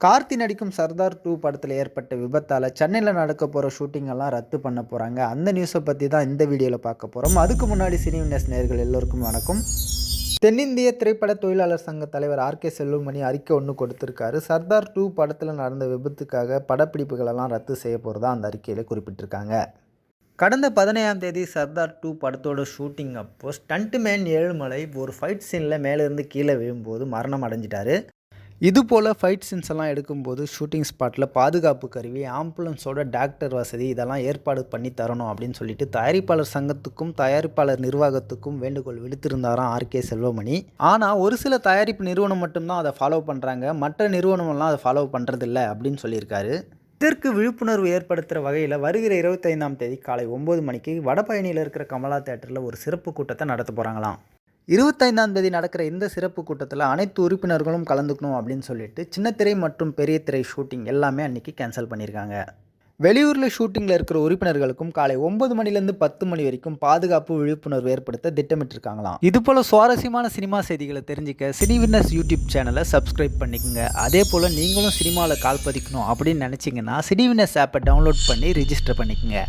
கார்த்தி நடிக்கும் சர்தார் 2 படத்தில் ஏற்பட்ட விபத்தால் சென்னையில் நடக்க போகிற ஷூட்டிங்கெல்லாம் ரத்து பண்ண போகிறாங்க. அந்த நியூஸை பற்றி தான் இந்த வீடியோவில் பார்க்க போகிறோம். அதுக்கு முன்னாடி சினிவினஸ் நேயர்கள் எல்லோருக்கும் வணக்கம். தென்னிந்திய திரைப்பட தொழிலாளர் சங்க தலைவர் ஆர்.கே. செல்வமணி அறிக்கை ஒன்று கொடுத்துருக்காரு. சர்தார் 2 படத்தில் நடந்த விபத்துக்காக படப்பிடிப்புகளெல்லாம் ரத்து செய்ய போகிறதா அந்த அறிக்கையில் குறிப்பிட்டிருக்காங்க. கடந்த 17ஆம் தேதி சர்தார் 2 படத்தோட ஷூட்டிங் அப்போ ஸ்டண்ட்மேன் ஏழுமலை ஒரு ஃபைட் சீனில் மேலேருந்து கீழே விழும்போது மரணம் அடைஞ்சிட்டாரு. இதுபோல் ஃபைட் சீன்ஸ் எல்லாம் எடுக்கும்போது ஷூட்டிங் ஸ்பாட்டில் பாதுகாப்பு கருவி, ஆம்புலன்ஸோட டாக்டர் வசதி இதெல்லாம் ஏற்பாடு பண்ணி தரணும் அப்படின்னு சொல்லிட்டு தயாரிப்பாளர் சங்கத்துக்கும் தயாரிப்பாளர் நிர்வாகத்துக்கும் வேண்டுகோள் விடுத்திருந்தாராம் ஆர்.கே. செல்வமணி. ஆனால் ஒரு சில தயாரிப்பு நிறுவனம் மட்டும்தான் அதை ஃபாலோ பண்ணுறாங்க, மற்ற நிறுவனமெல்லாம் அதை ஃபாலோ பண்ணுறதில்ல அப்படின்னு சொல்லியிருக்காரு. இதற்கு விழிப்புணர்வு ஏற்படுத்துகிற வகையில் வருகிற 25ஆம் தேதி காலை 9 மணிக்கு வடபழனியில் இருக்கிற கமலா தியேட்டரில் ஒரு சிறப்பு கூட்டத்தை நடத்த போகிறாங்களாம். 25ஆம் தேதி நடக்கிற இந்த சிறப்பு கூட்டத்தில் அனைத்து உறுப்பினர்களும் கலந்துக்கணும் அப்படின்னு சொல்லிட்டு சின்னத்திரை மற்றும் பெரிய திரை ஷூட்டிங் எல்லாமே அன்றைக்கி கேன்சல் பண்ணியிருக்காங்க. வெளியூரில் ஷூட்டிங்கில் இருக்கிற உறுப்பினர்களுக்கும் காலை 9 மணிலேருந்து 10 மணி வரைக்கும் பாதுகாப்பு விழிப்புணர்வு ஏற்படுத்த திட்டமிட்டிருக்காங்களாம். இதுபோல் சுவாரஸ்யமான சினிமா செய்திகளை தெரிஞ்சுக்க சினிவினஸ் யூடியூப் சேனலை சப்ஸ்கிரைப் பண்ணிக்கோங்க. அதே போல் நீங்களும் சினிமாவில் கால் பதிக்கணும் அப்படின்னு நினச்சிங்கன்னா சினிவினஸ் ஆப்பை டவுன்லோட் பண்ணி ரிஜிஸ்டர் பண்ணிக்கோங்க.